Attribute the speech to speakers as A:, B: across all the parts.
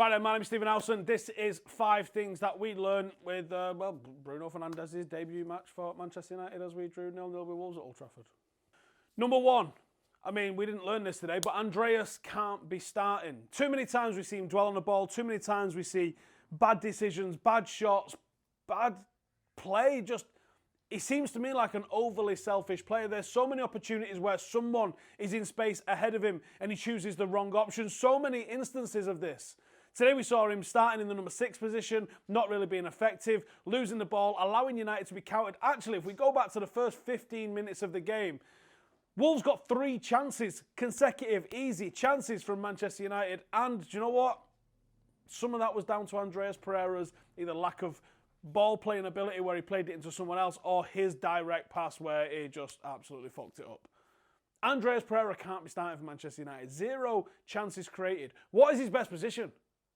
A: Right then, my name is Stephen Howson. This is 5 things that we learned with, Bruno Fernandes' debut match for Manchester United as we drew 0-0 with Wolves at Old Trafford. Number 1, I mean, we didn't learn this today, but Andreas can't be starting. Too many times we see him dwell on the ball, too many times we see bad decisions, bad shots, bad play. He seems to me like an overly selfish player. There's so many opportunities where someone is in space ahead of him and he chooses the wrong option. So many instances of this. Today we saw him starting in the number 6 position, not really being effective, losing the ball, allowing United to be countered. Actually, if we go back to the first 15 minutes of the game, Wolves got 3 chances, consecutive, easy chances from Manchester United. And do you know what? Some of that was down to Andreas Pereira's either lack of ball playing ability where he played it into someone else, or his direct pass where he just absolutely fucked it up. Andreas Pereira can't be starting for Manchester United. 0 chances created. What is his best position?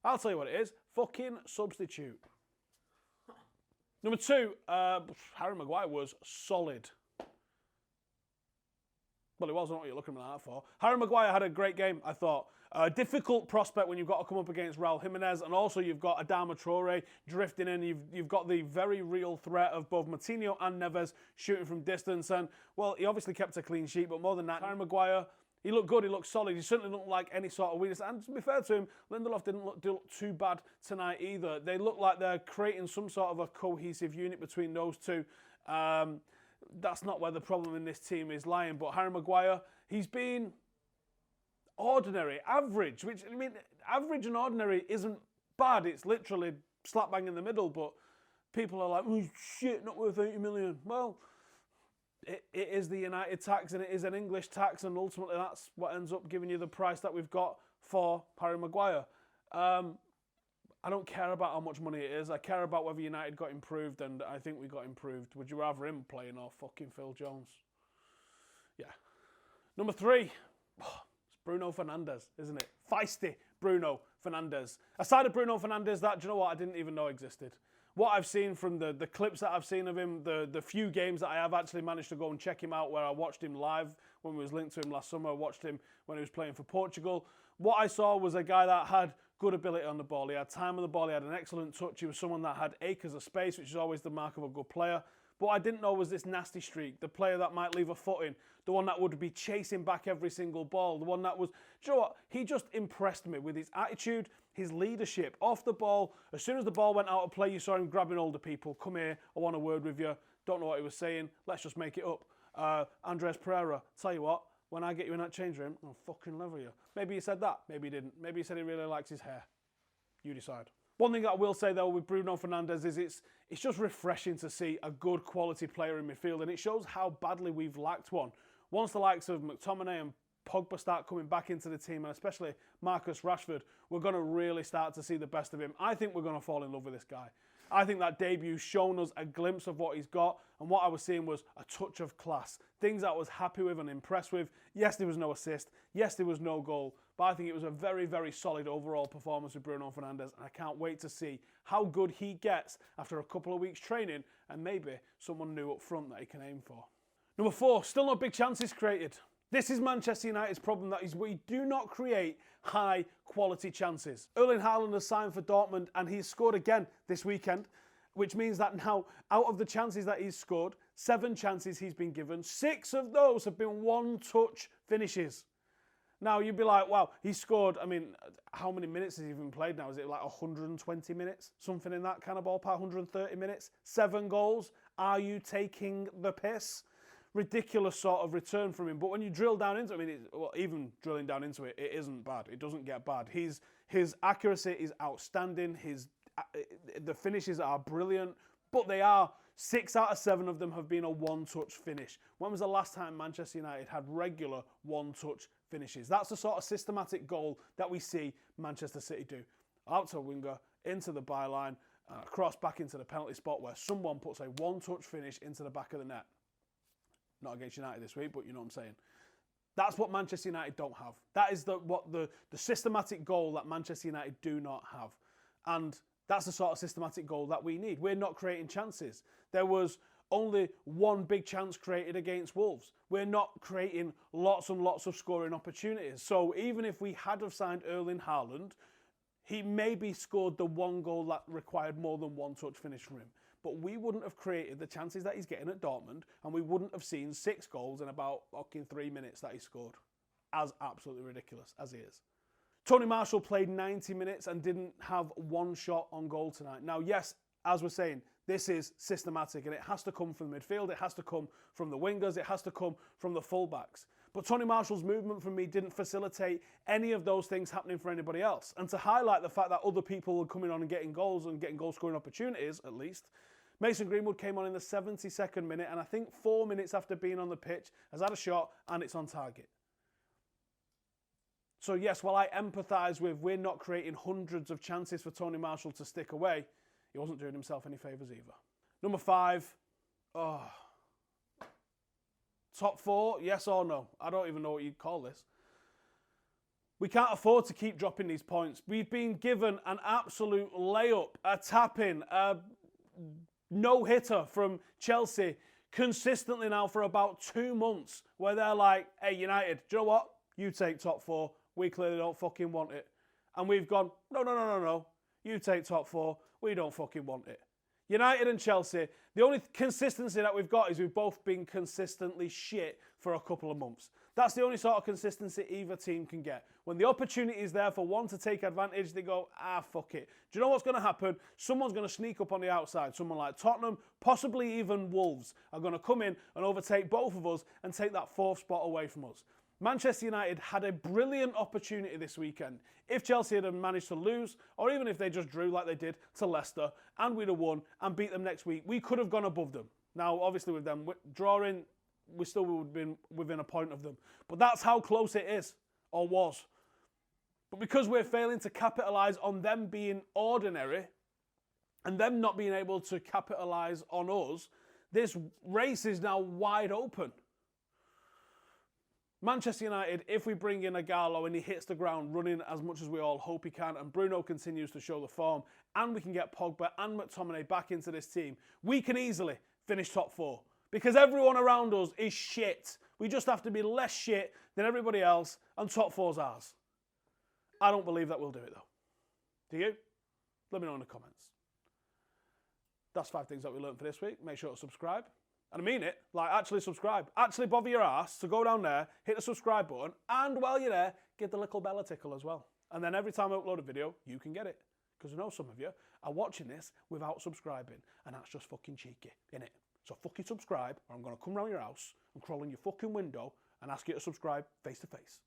A: I'll tell you what it is. Fucking substitute. Number 2, Harry Maguire was solid. Well, it wasn't what you're looking at that for. Harry Maguire had a great game, I thought. A difficult prospect when you've got to come up against Raul Jimenez, and also you've got Adama Traore drifting in. You've got the very real threat of both Moutinho and Neves shooting from distance. And, well, he obviously kept a clean sheet, but more than that, Harry Maguire, he looked good, he looked solid. He certainly looked like any sort of weakness. And to be fair to him, Lindelof didn't look too bad tonight either. They look like they're creating some sort of a cohesive unit between those two. That's not where the problem in this team is lying. But Harry Maguire, he's been ordinary, average. Which, I mean, average and ordinary isn't bad. It's literally slap bang in the middle. But people are like, oh, shit, not worth 80 million. Well, it is the United tax and it is an English tax, and ultimately that's what ends up giving you the price that we've got for Harry Maguire. I don't care about how much money it is. I care about whether United got improved, and I think we got improved. Would you rather him playing or fucking Phil Jones? Yeah. Number 3, it's Bruno Fernandes, isn't it? Feisty Bruno Fernandes. Aside of Bruno Fernandes, that, do you know what, I didn't even know existed. What I've seen from the clips that I've seen of him, the few games that I have actually managed to go and check him out, where I watched him live when we was linked to him last summer, I watched him when he was playing for Portugal. What I saw was a guy that had good ability on the ball. He had time on the ball, he had an excellent touch, he was someone that had acres of space, which is always the mark of a good player. But what I didn't know was this nasty streak, the player that might leave a foot in, the one that would be chasing back every single ball, the one that was, do you know what, he just impressed me with his attitude, his leadership, off the ball. As soon as the ball went out of play, you saw him grabbing older people. Come here, I want a word with you. Don't know what he was saying, let's just make it up. Andreas Pereira, tell you what, when I get you in that change room, I'll fucking level you. Maybe he said that, maybe he didn't. Maybe he said he really likes his hair. You decide. One thing that I will say though with Bruno Fernandes is it's just refreshing to see a good quality player in midfield, and it shows how badly we've lacked one. Once the likes of McTominay and Pogba start coming back into the team, and especially Marcus Rashford, we're going to really start to see the best of him. I think we're going to fall in love with this guy. I think that debut's shown us a glimpse of what he's got, and what I was seeing was a touch of class. Things that I was happy with and impressed with. Yes, there was no assist. Yes, there was no goal. But I think it was a very, very solid overall performance with Bruno Fernandes, and I can't wait to see how good he gets after a couple of weeks training, and maybe someone new up front that he can aim for. Number 4, still no big chances created. This is Manchester United's problem, that is we do not create high quality chances. Erling Haaland has signed for Dortmund and he's scored again this weekend, which means that now out of the chances that he's scored, 7 chances he's been given, 6 of those have been one-touch finishes. Now you'd be like, wow, he scored, I mean, how many minutes has he even played now? Is it like 120 minutes? Something in that kind of ballpark, 130 minutes? 7 goals? Are you taking the piss? Ridiculous sort of return from him. But when you drill down into it, I mean, even drilling down into it, it isn't bad. It doesn't get bad. His accuracy is outstanding. The finishes are brilliant, but they are 6 out of 7 of them have been a one-touch finish. When was the last time Manchester United had regular one-touch finishes? That's the sort of systematic goal that we see Manchester City do. Out to a winger, into the byline, cross back into the penalty spot where someone puts a one-touch finish into the back of the net. Not against United this week, but you know what I'm saying. That's what Manchester United don't have. That is the systematic goal that Manchester United do not have. And that's the sort of systematic goal that we need. We're not creating chances. There was only 1 big chance created against Wolves. We're not creating lots and lots of scoring opportunities. So even if we had have signed Erling Haaland, He maybe scored the one goal that required more than one touch finish from him. But we wouldn't have created the chances that he's getting at Dortmund, and we wouldn't have seen 6 goals in about fucking 3 minutes that he scored. As absolutely ridiculous as he is. Tony Marshall played 90 minutes and didn't have one shot on goal tonight. Now, yes, as we're saying, this is systematic, and it has to come from the midfield, it has to come from the wingers, it has to come from the fullbacks. But Tony Marshall's movement for me didn't facilitate any of those things happening for anybody else. And to highlight the fact that other people were coming on and getting goals and getting goal-scoring opportunities, at least, Mason Greenwood came on in the 72nd minute, and I think 4 minutes after being on the pitch, has had a shot, and it's on target. So yes, while I empathise with we're not creating hundreds of chances for Tony Marshall to stick away, he wasn't doing himself any favours either. Number 5, top 4, yes or no? I don't even know what you'd call this. We can't afford to keep dropping these points. We've been given an absolute layup, a tap-in, a no-hitter from Chelsea consistently now for about 2 months, where they're like, hey, United, do you know what? You take top 4. We clearly don't fucking want it. And we've gone, no. You take top 4. We don't fucking want it. United and Chelsea, the only consistency that we've got is we've both been consistently shit for a couple of months. That's the only sort of consistency either team can get. When the opportunity is there for one to take advantage, they go, fuck it. Do you know what's going to happen? Someone's going to sneak up on the outside. Someone like Tottenham, possibly even Wolves, are going to come in and overtake both of us and take that 4th spot away from us. Manchester United had a brilliant opportunity this weekend. If Chelsea had managed to lose, or even if they just drew like they did to Leicester, and we'd have won and beat them next week, we could have gone above them. Now, obviously with them drawing, we still would have been within a point of them. But that's how close it is, or was. But because we're failing to capitalise on them being ordinary, and them not being able to capitalise on us, this race is now wide open. Manchester United, if we bring in Agallo and he hits the ground running as much as we all hope he can, and Bruno continues to show the form, and we can get Pogba and McTominay back into this team, we can easily finish top 4. Because everyone around us is shit. We just have to be less shit than everybody else, and top 4's ours. I don't believe that we'll do it, though. Do you? Let me know in the comments. That's 5 things that we learned for this week. Make sure to subscribe. And I mean it, like actually subscribe. Actually bother your ass to go down there, hit the subscribe button, and while you're there, give the little bell a tickle as well. And then every time I upload a video, you can get it. Because I know some of you are watching this without subscribing, and that's just fucking cheeky, innit? So fucking subscribe, or I'm going to come round your house and crawl in your fucking window and ask you to subscribe face to face.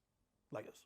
A: Laters.